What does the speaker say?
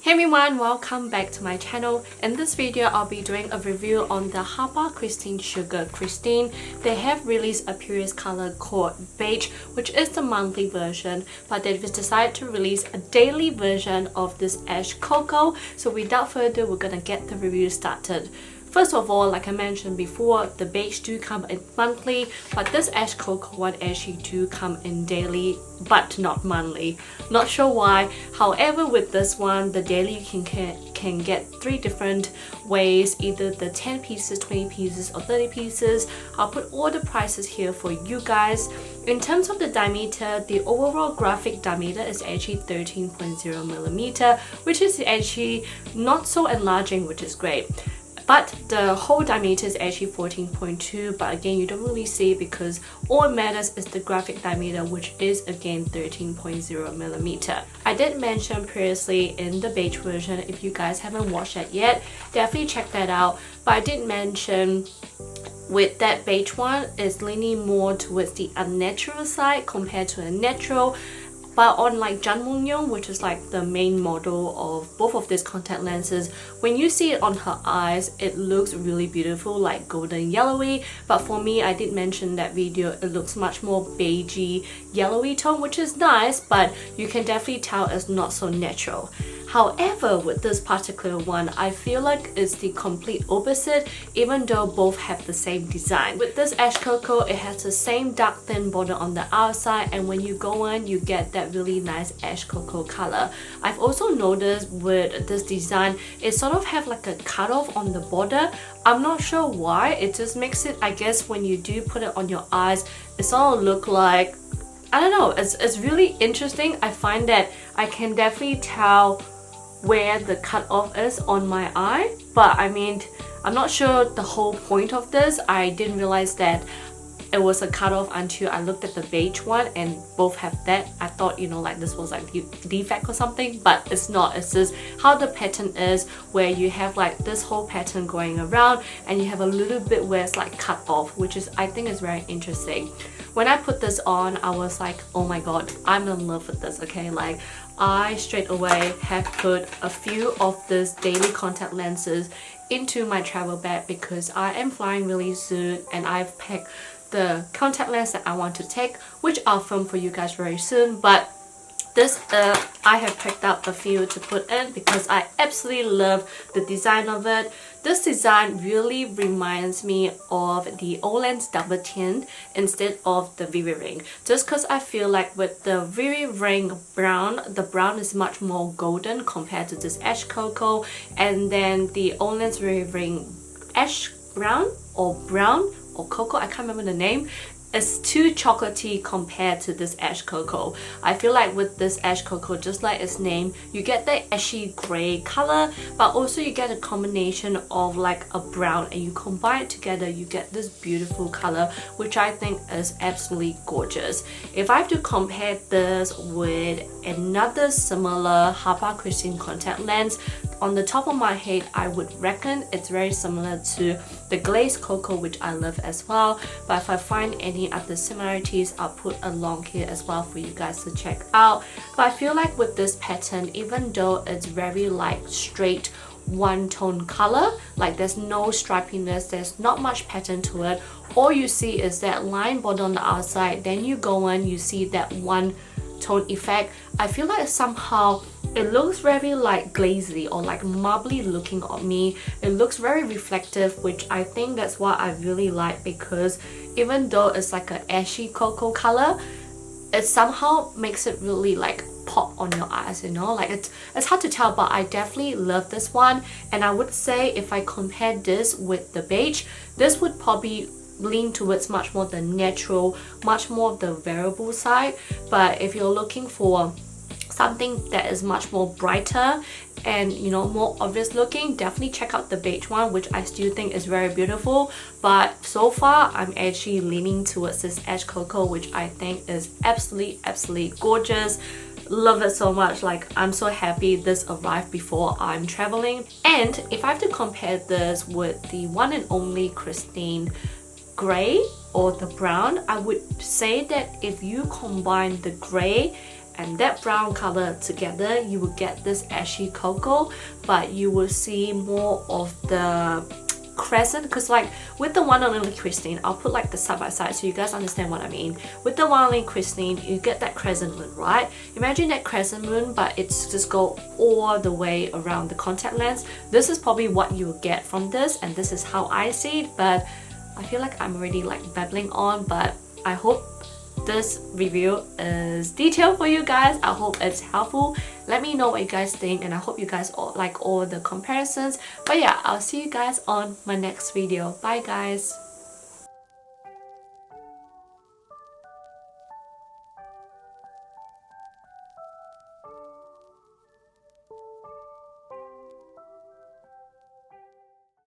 Hey everyone, welcome back to my channel. In this video, I'll be doing a review on the HAPA KRISTIN Sugar KRISTIN. They have released a previous color called Beige, which is the monthly version, but they've decided to release a daily version of this Ash Cocoa. So without further ado, we're gonna get the review started. First of all, like I mentioned before, the Beige do come in monthly, but this Ash Cocoa one actually do come in daily, but not monthly. Not sure why. However, with this one, the daily you can get 3 different ways, either the 10 pieces, 20 pieces, or 30 pieces. I'll put all the prices here for you guys. In terms of the diameter, the overall graphic diameter is actually 13.0mm, which is actually not so enlarging, which is great. But the whole diameter is actually 14.2, but again, you don't really see it because all it matters is the graphic diameter, which is again 13.0mm. I did mention previously in the Beige version, if you guys haven't watched that yet, definitely check that out. But I did mention with that Beige one, it's leaning more towards the unnatural side compared to a natural. But on like Janmunyeong, which is like the main model of both of these contact lenses, when you see it on her eyes, it looks really beautiful, like golden yellowy. But for me, I did mention that video, it looks much more beigey, yellowy tone, which is nice, but you can definitely tell it's not so natural. However, with this particular one, I feel like it's the complete opposite, even though both have the same design. With this Ash Cocoa, it has the same dark thin border on the outside, and when you go on, you get that really nice Ash Cocoa color. I've also noticed with this design, it sort of have like a cutoff on the border. I'm not sure why, it just makes it, I guess when you do put it on your eyes, it sort of look like, I don't know, it's really interesting. I find that I can definitely tell where the cutoff is on my eye, but I mean, I'm not sure the whole point of this. I didn't realize that it was a cutoff until I looked at the Beige one and both have that. I thought, you know, like this was like defect or something, but it's not. It's just how the pattern is, where you have like this whole pattern going around and you have a little bit where it's like cut off, which is, I think is very interesting. When I put this on, I was like, oh my god, I'm in love with this, okay? Like, I straight away have put a few of these daily contact lenses into my travel bag because I am flying really soon and I've packed the contact lens that I want to take, which I'll film for you guys very soon. But this I have picked up a few to put in because I absolutely love the design of it. This design really reminds me of the OLENS double tint instead of the VV ring, just because I feel like with the VV ring brown, the brown is much more golden compared to this Ash Cocoa, and then the OLENS VV ring ash brown or cocoa, I can't remember the name, is too chocolatey compared to this Ash Cocoa. I feel like with this Ash Cocoa, just like its name, you get the ashy grey color, but also you get a combination of like a brown, and you combine it together, you get this beautiful color, which I think is absolutely gorgeous. If I have to compare this with another similar HAPA KRISTIN contact lens, on the top of my head, I would reckon it's very similar to the Glazed Cocoa, which I love as well. But if I find any other similarities, I'll put along here as well for you guys to check out. But I feel like with this pattern, even though it's very like straight one tone color, like there's no stripiness, there's not much pattern to it, all you see is that line border on the outside, then you go on, you see that one tone effect. I feel like somehow it looks very like glazy or like marbly looking on me. It looks very reflective, which I think that's what I really like, because even though it's like an ashy cocoa color, it somehow makes it really like pop on your eyes, you know, like it's hard to tell, but I definitely love this one. And I would say if I compare this with the Beige, this would probably lean towards much more the natural, much more of the variable side. But if you're looking for something that is much more brighter and, you know, more obvious looking, definitely check out the Beige one, which I still think is very beautiful. But so far, I'm actually leaning towards this Ash Cocoa, which I think is absolutely gorgeous. Love it so much. Like, I'm so happy this arrived before I'm traveling. And if I have to compare this with the one and only KRISTIN Grey or the brown, I would say that if you combine the grey and that brown color together, you will get this ashy cocoa, but you will see more of the crescent, because like with the one and only KRISTIN, I'll put like the side by side so you guys understand what I mean. With the one and only KRISTIN, you get that crescent moon, right? Imagine that crescent moon, but it's just go all the way around the contact lens. This is probably what you will get from this, and this is how I see it, but I feel like I'm already like babbling on, but I hope this review is detailed for you guys. I hope it's helpful. Let me know what you guys think, and I hope you guys all like all the comparisons. But yeah, I'll see you guys on my next video. Bye guys.